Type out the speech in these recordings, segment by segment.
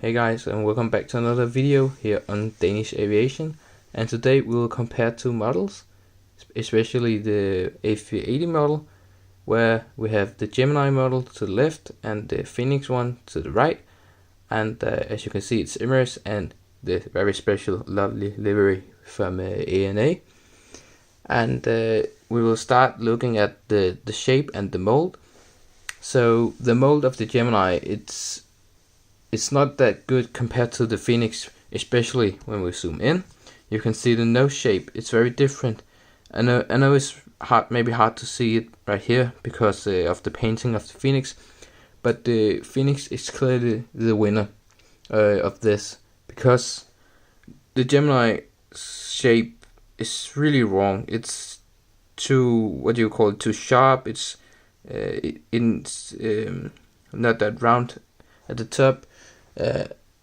Hey guys, and welcome back to another video here on Danish Aviation. And today we will compare two models, especially the A380 model, where we have the Gemini model to the left and the Phoenix one to the right. And as you can see, it's Emirates and the very special, lovely livery from ANA. And we will start looking at the shape and the mold. So the mold of the Gemini, it's not that good compared to the Phoenix, especially when we zoom in. You can see the nose shape, it's very different. I know it's maybe hard to see it right here because of the painting of the Phoenix, but the Phoenix is clearly the winner of this, because the Gemini shape is really wrong. It's too, too sharp. It's not that round at the top.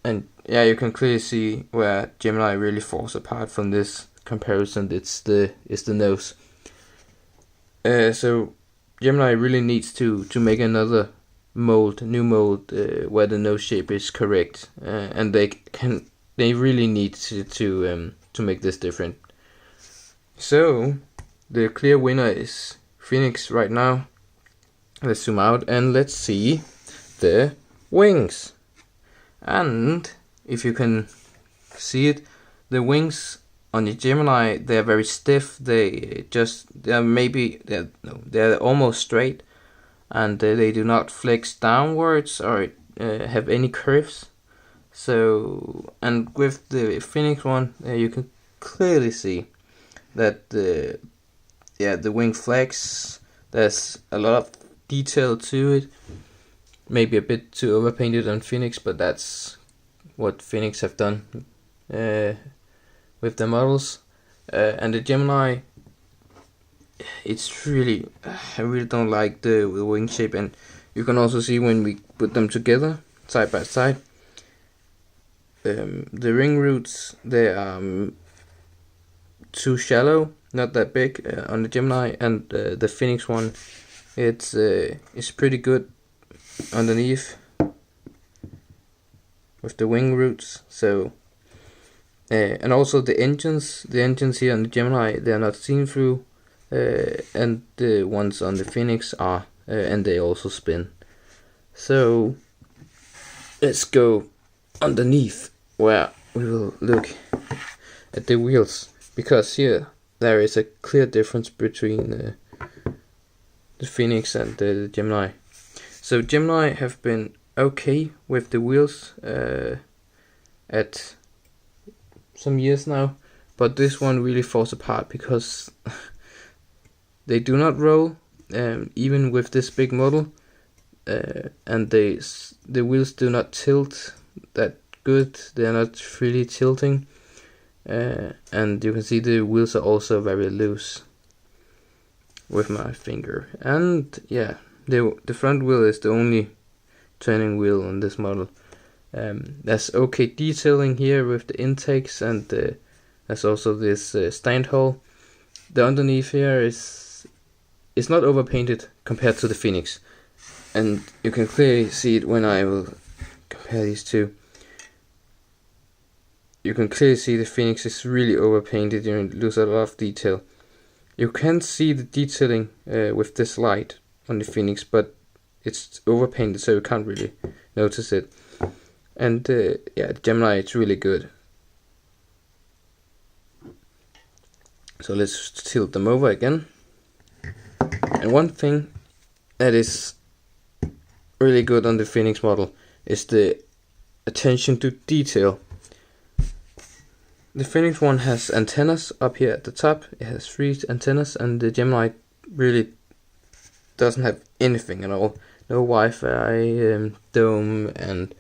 And yeah, you can clearly see where Gemini really falls apart from this comparison. It's the nose. So Gemini really needs to make another new mold where the nose shape is correct, and they really need to make this different. So the clear winner is Phoenix right now. Let's zoom out and let's see the wings. And if you can see it, the wings on the Gemini, they're very stiff. They're almost straight, and they do not flex downwards or have any curves. So, and with the Phoenix one, you can clearly see that the wing flex. There's a lot of detail to it. Maybe a bit too overpainted on Phoenix, but that's what Phoenix have done with the models. And the Gemini, it's really, I really don't like the wing shape, and you can also see when we put them together side by side, the ring roots, they are too shallow, not that big on the Gemini, and the Phoenix one, it's pretty good underneath with the wing roots. So and also the engines here on the Gemini, they are not seen through, and the ones on the Phoenix are, and they also spin. So let's go underneath, where we will look at the wheels, because here there is a clear difference between the Phoenix and the Gemini. So Gemini have been okay with the wheels at some years now, but this one really falls apart because they do not roll, even with this big model, and the wheels do not tilt that good. They are not really tilting, and you can see the wheels are also very loose with my finger. And yeah, the front wheel is the only turning wheel on this model. There's okay detailing here with the intakes, and there's also this stand hole. The underneath here is not overpainted compared to the Phoenix, and you can clearly see it when I will compare these two. You can clearly see the Phoenix is really overpainted. You lose a lot of detail. You can see the detailing with this light on the Phoenix, but it's overpainted, so you can't really notice it. And yeah, the Gemini, it's really good. So let's tilt them over again. And one thing that is really good on the Phoenix model is the attention to detail. The Phoenix one has antennas up here at the top. It has 3 antennas, and the Gemini really doesn't have anything at all. No Wi-Fi dome, and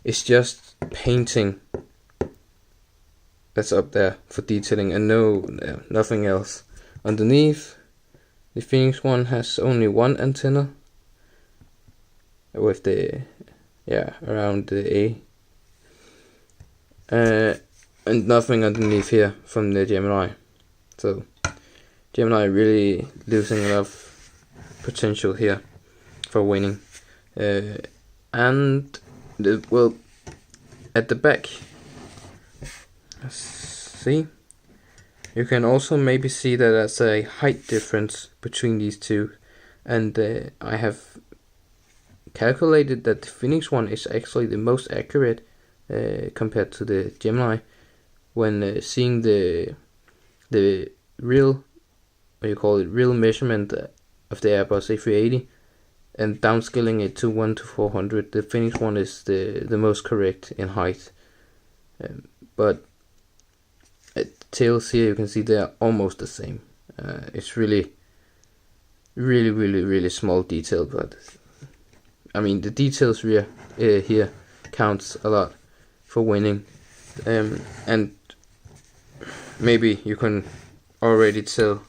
it's just painting that's up there for detailing, and nothing else. Underneath, the Phoenix one has only 1 antenna with the around the A, and nothing underneath here from the Gemini. So Gemini really losing a lot of potential here for winning. And at the back, see, you can also maybe see that there's a height difference between these two, and I have calculated that the Phoenix one is actually the most accurate compared to the Gemini when seeing the real, what you call it, real measurement of the Airbus A380 and downscaling it to 1:400. The Phoenix one is the most correct in height, but at the tails here you can see they are almost the same. It's really small detail, but I mean the details here counts a lot for winning, and maybe you can already tell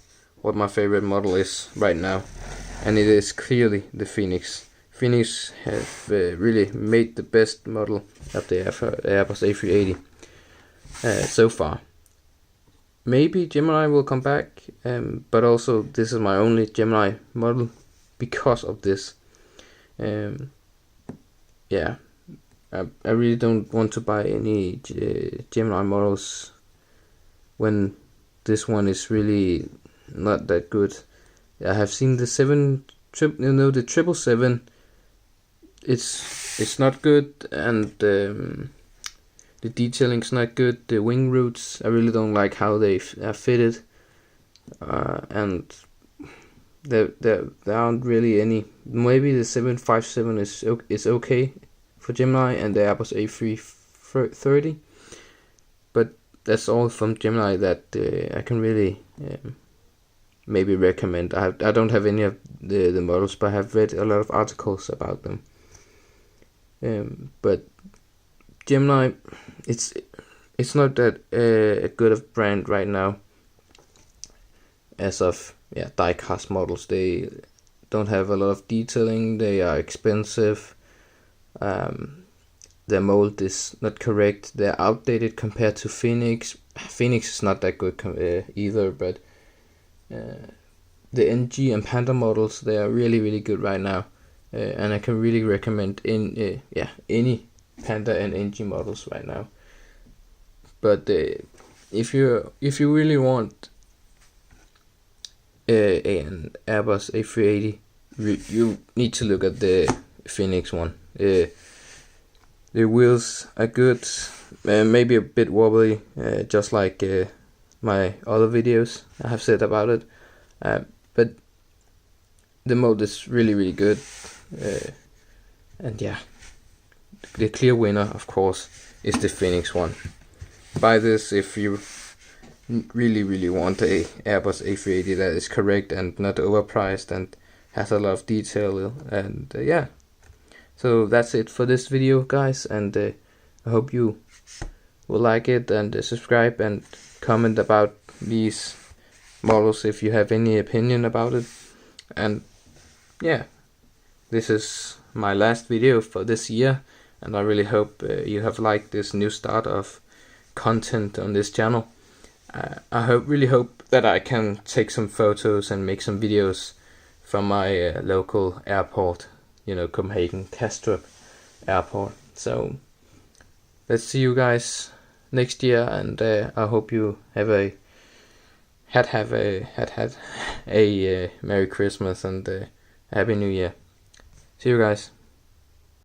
what my favorite model is right now, and it is clearly the Phoenix. Phoenix have really made the best model of the Airbus A380 so far. Maybe Gemini will come back, but also this is my only Gemini model because of this. Yeah, I really don't want to buy any Gemini models when this one is really not that good. I have seen the 777. It's not good, and the detailing's not good. The wing roots, I really don't like how they are fitted, and there aren't really any. Maybe the 757 is okay for Gemini, and the Airbus A330, but that's all from Gemini that I can really maybe recommend. I don't have any of the models, but I have read a lot of articles about them. But Gemini, it's not that good of brand right now. As of die-cast models, they don't have a lot of detailing. They are expensive. Their mold is not correct. They're outdated compared to Phoenix. Phoenix is not that good either, but the NG and Panda models, they are really good right now, and I can really recommend any Panda and NG models right now. But if you really want an Airbus A380, you need to look at the Phoenix one. The wheels are good, maybe a bit wobbly, just like my other videos I have said about it, but the mold is really good, and yeah, the clear winner, of course, is the Phoenix one. Buy this if you really want a Airbus A380 that is correct and not overpriced and has a lot of detail, and yeah. So that's it for this video, guys, and I hope you will like it, and subscribe and comment about these models if you have any opinion about it. And yeah, this is my last video for this year, and I really hope you have liked this new start of content on this channel. I really hope that I can take some photos and make some videos from my local airport, Copenhagen Kastrup Airport. So let's see you guys next year, and I hope you have a Merry Christmas and Happy New Year. See you guys.